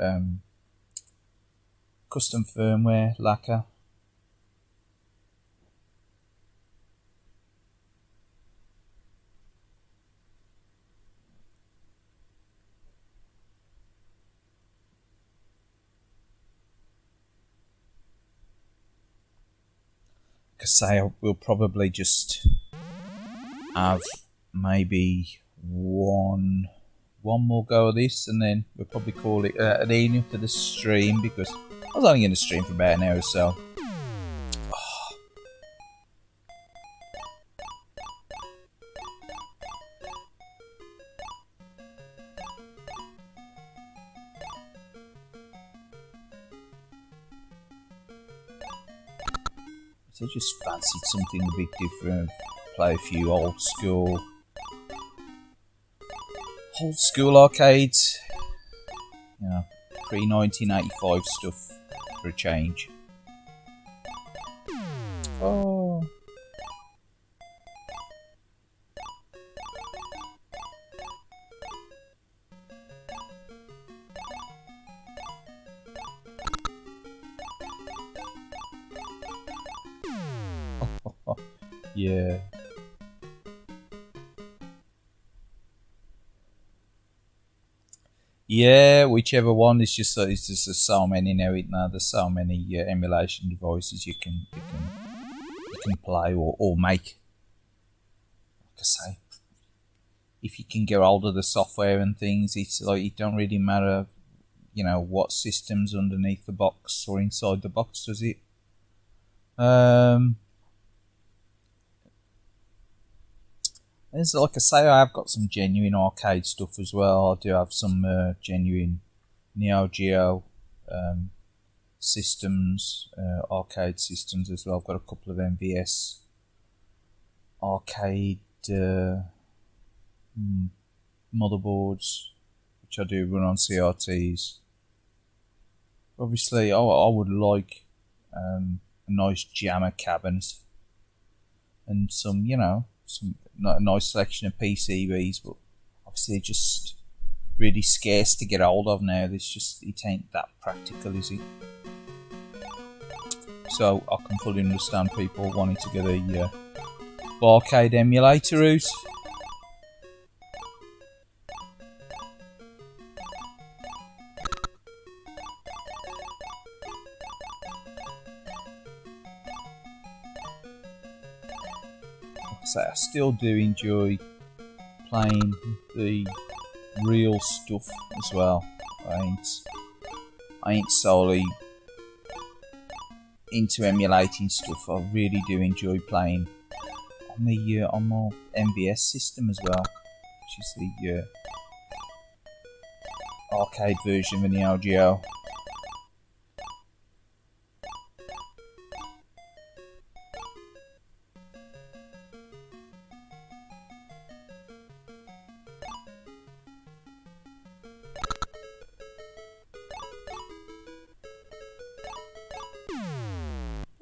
custom firmware, Lakka. Like I say, we'll probably just have maybe one more go of this, and then we'll probably call it an evening for the stream, because I was only going to stream for about an hour or so. So just fancied something a bit different. Play a few old school arcades. You know, pre-1985 stuff for a change. Oh. Yeah. Yeah, whichever one. It's just that it's just there's so many now. There's so many emulation devices you can play or make. Like I say, if you can get hold of the software and things, it's like it don't really matter, you know, what system's underneath the box or inside the box, does it? There's, like I say, I have got some genuine arcade stuff as well. I do have some genuine Neo Geo systems, arcade systems as well. I've got a couple of MVS arcade motherboards, which I do run on CRTs. Obviously, I would like a nice jammer cabinet and some, you know, a nice selection of PCBs, but obviously just really scarce to get hold of now. It ain't that practical, is it? So I can fully understand people wanting to get a arcade emulator route. I still do enjoy playing the real stuff as well. I ain't solely into emulating stuff. I really do enjoy playing on the on my MVS system as well, which is the arcade version of the Neo Geo.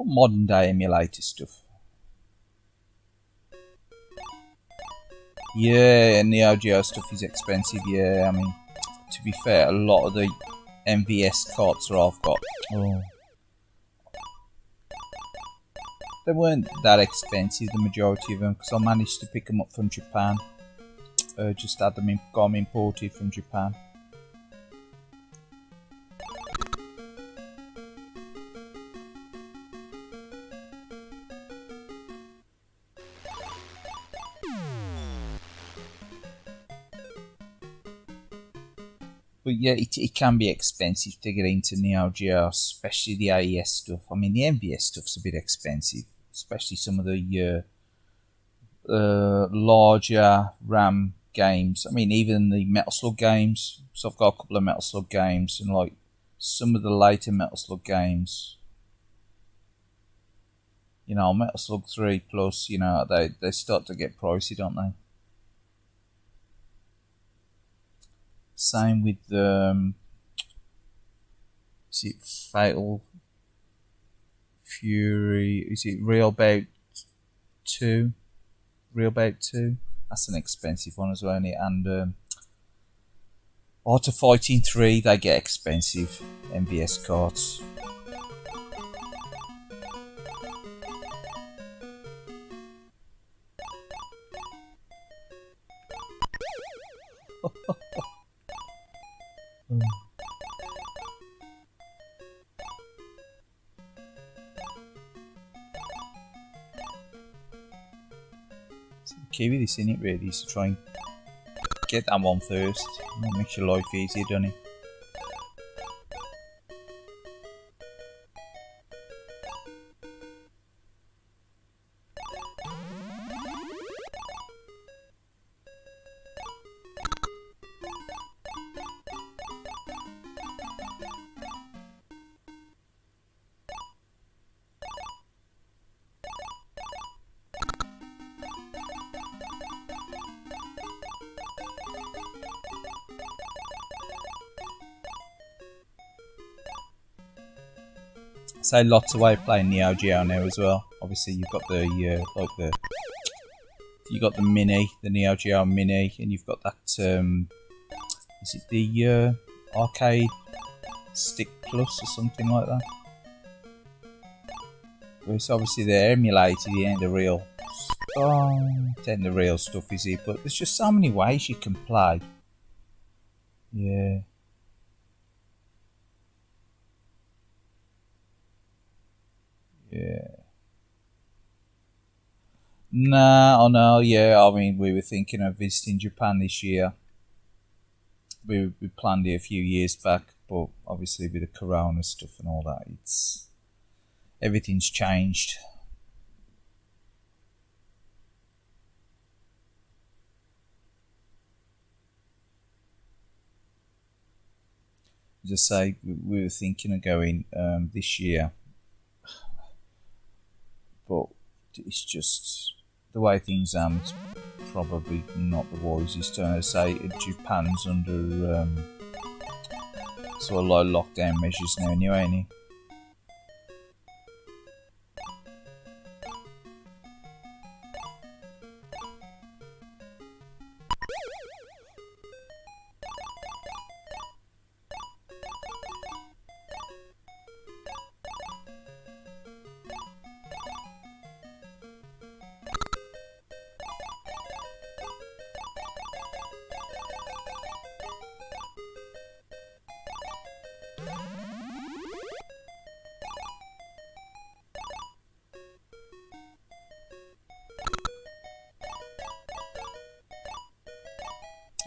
Modern day emulator stuff. Yeah, Neo Geo stuff is expensive. Yeah, I mean, to be fair, a lot of the MVS carts that I've got, they weren't that expensive, the majority of them, because I managed to pick them up from Japan. Just had them got them imported from Japan. But yeah, it can be expensive to get into Neo Geo, especially the AES stuff. I mean, the MVS stuff's a bit expensive, especially some of the larger RAM games. I mean, even the Metal Slug games. So I've got a couple of Metal Slug games, and like some of the later Metal Slug games, you know, Metal Slug 3 Plus, you know, they start to get pricey, don't they? Same with is it Fatal Fury? Is it Real Bout 2? Real Bout 2? That's an expensive one as well, isn't it? And Art of Fighting 3, they get expensive MVS cards. So the key with this, in it, really, is to try and get that one first. That makes your life easier, doesn't it? So lots of way of playing Neo Geo now as well. Obviously, you've got the you got the Mini, the Neo Geo Mini, and you've got that. Is it the Arcade Stick Plus or something like that? It's obviously they're emulated. It ain't the real. It ain't the real stuff, is it? But there's just so many ways you can play. Yeah. Yeah. Nah, I know, yeah. I mean, we were thinking of visiting Japan this year. We planned it a few years back, but obviously with the corona stuff and all that, everything's changed. As I say, we were thinking of going this year, but it's just the way things are. It's probably not the wisest. I say Japan's under sort of like lockdown measures now, anyway, ain't it?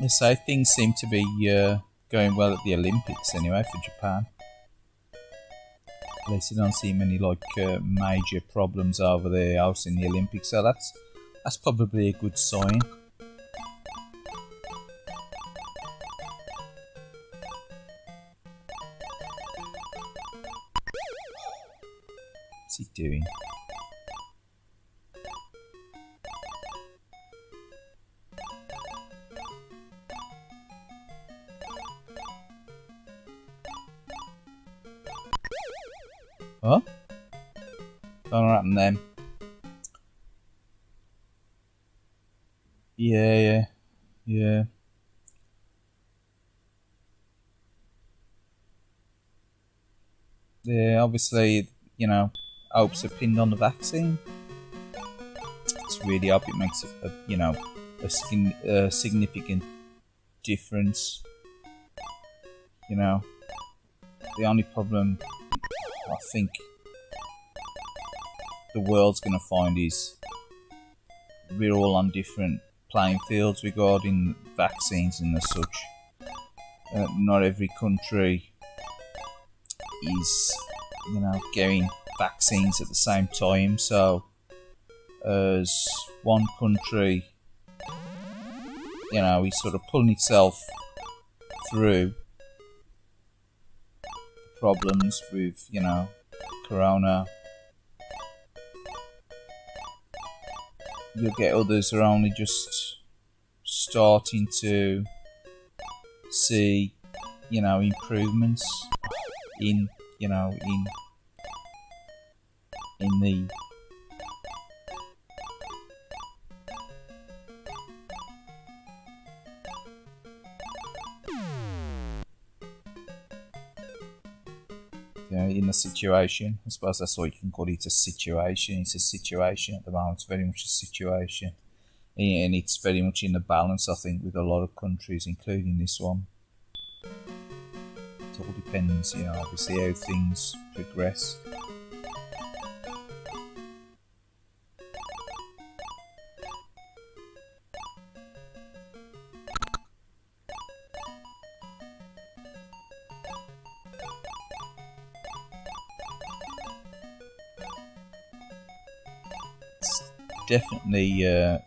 So things seem to be going well at the Olympics anyway for Japan. At least I don't see many major problems over there else in the Olympics, so that's probably a good sign. What's he doing? Huh? Don't happen then. Yeah. Yeah, obviously, hopes are pinned on the vaccine. It's really hope it makes a significant difference. The only problem I think the world's going to find is we're all on different playing fields regarding vaccines and as such. Not every country is, getting vaccines at the same time. So, as one country, is sort of pulling itself through problems with, corona, you'll get others who are only just starting to see, improvements in the in the situation. I suppose that's all you can call it, a situation. It's a situation at the moment. It's very much a situation. And it's very much in the balance, I think, with a lot of countries, including this one. It all depends, obviously how things progress. Definitely an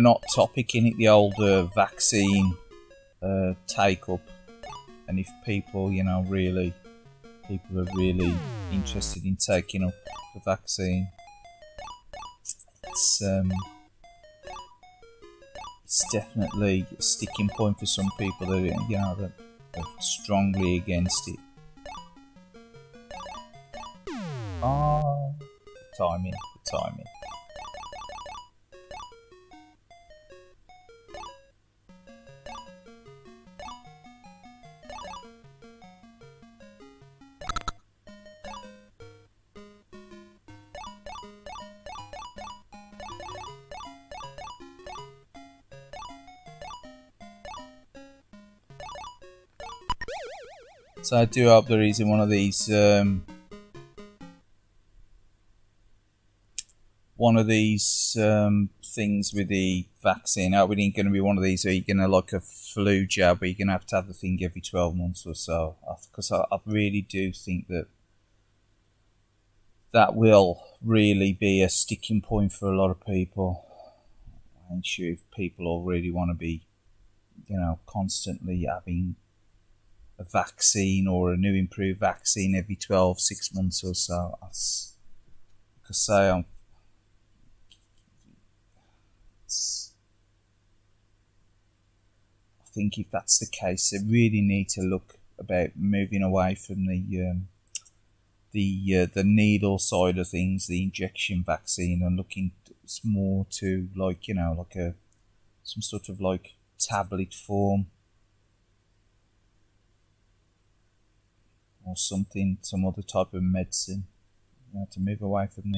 hot topic in it, the old vaccine take up, and if people, people are really interested in taking up the vaccine, it's definitely a sticking point for some people that that are strongly against it. Ah, timing, timing. So I do hope there isn't one of these things with the vaccine. I ain't going to be one of these where you're going to like a flu jab, where you're going to have the thing every 12 months or so. Because I really do think that will really be a sticking point for a lot of people. I ain't sure if people all really want to be, constantly having a vaccine or a new improved vaccine every 6 months or so. I think if that's the case, they really need to look about moving away from the needle side of things, the injection vaccine, and looking more to some sort of tablet form or something, some other type of medicine, to move away from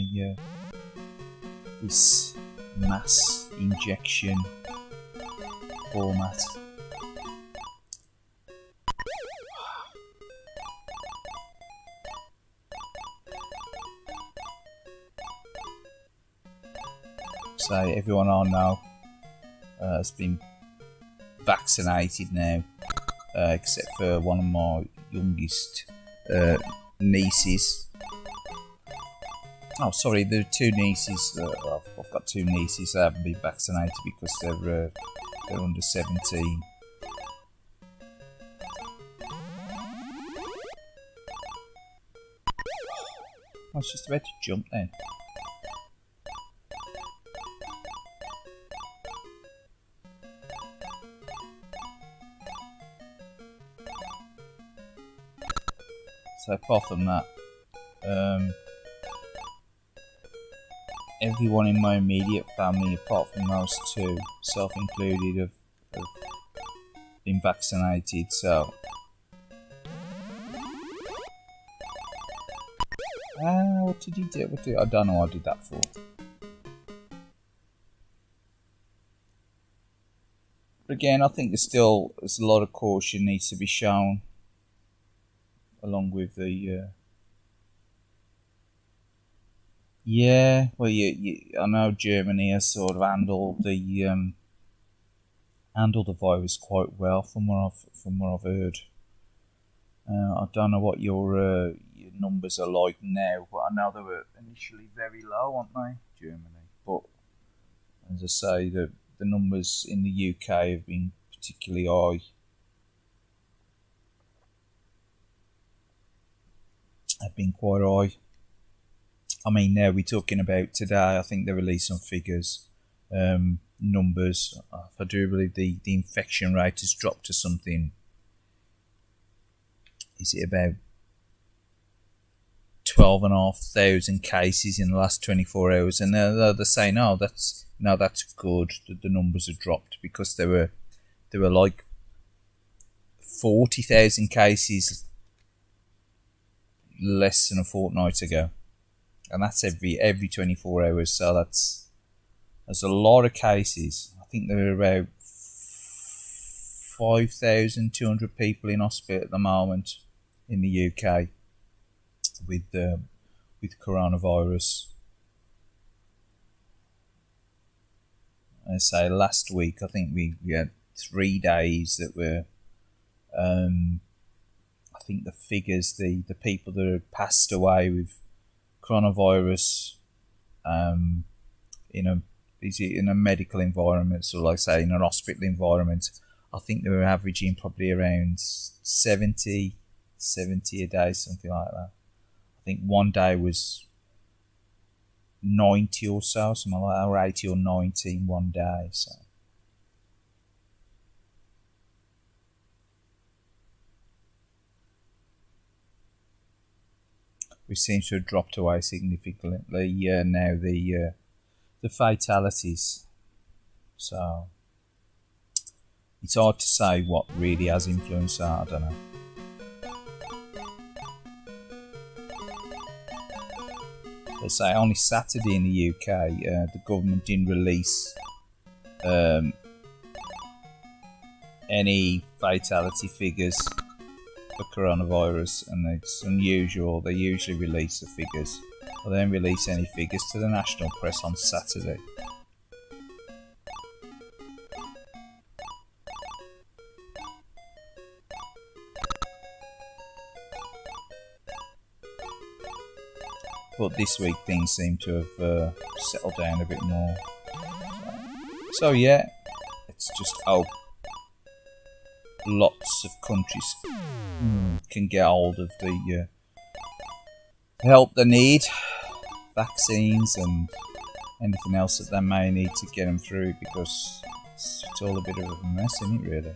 this mass injection format. So everyone I know has been vaccinated now, except for one of my youngest nieces. Oh, sorry, there are two nieces. I've got two nieces that haven't been vaccinated because they're under 17. I was just about to jump then. So apart from that, everyone in my immediate family, apart from those two, self-included, have been vaccinated. So, what did you do? I don't know what I did that for. But again, I think there's a lot of caution needs to be shown, along with the. Yeah, well, I know Germany has sort of handled the virus quite well, from what I've heard. I don't know what your numbers are like now, but I know they were initially very low, weren't they, Germany? But as I say, the numbers in the UK have been particularly high. Have been quite high. I mean, now we're talking about today, I think they released some figures, numbers. I do believe the infection rate has dropped to something. Is it about 12,500 cases in the last 24 hours? And they're saying, that's good that the numbers have dropped, because there were like 40,000 cases less than a fortnight ago. And that's every 24 hours, so that's a lot of cases. I think there are about 5,200 people in hospital at the moment in the UK with coronavirus. I say last week, I think we had 3 days that were. I think the figures, the people that had passed away with coronavirus in a medical environment, so like say in an hospital environment, I think they were averaging probably around 70 a day, something like that. I think one day was 90 or so, something like that, or 80 or 90 in one day. So which seems to have dropped away significantly now, the fatalities. So it's hard to say what really has influenced that, I don't know. They say only Saturday in the UK, the government didn't release any fatality figures for coronavirus, and it's unusual. They usually release the figures, or they don't release any figures to the national press on Saturday. But this week things seem to have settled down a bit more. So yeah, let's just hope lots of countries can get hold of the help they need, vaccines and anything else that they may need to get them through, because it's all a bit of a mess, isn't it, really?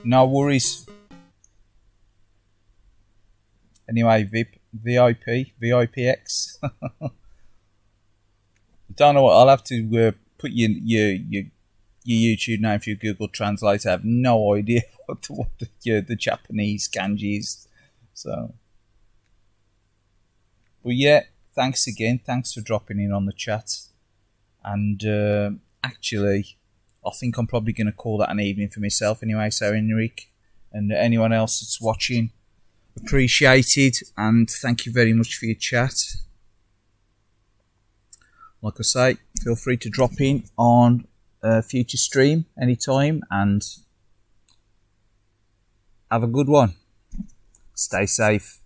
No worries. Anyway, VIPX. Don't know what. I'll have to put your YouTube name through Google Translate. I have no idea what the Japanese kanji is. So, but yeah, thanks again. Thanks for dropping in on the chat. And actually, I think I'm probably going to call that an evening for myself anyway. So, Enrique and anyone else that's watching, appreciated, and thank you very much for your chat. Like I say, feel free to drop in on a future stream anytime, and have a good one. Stay safe.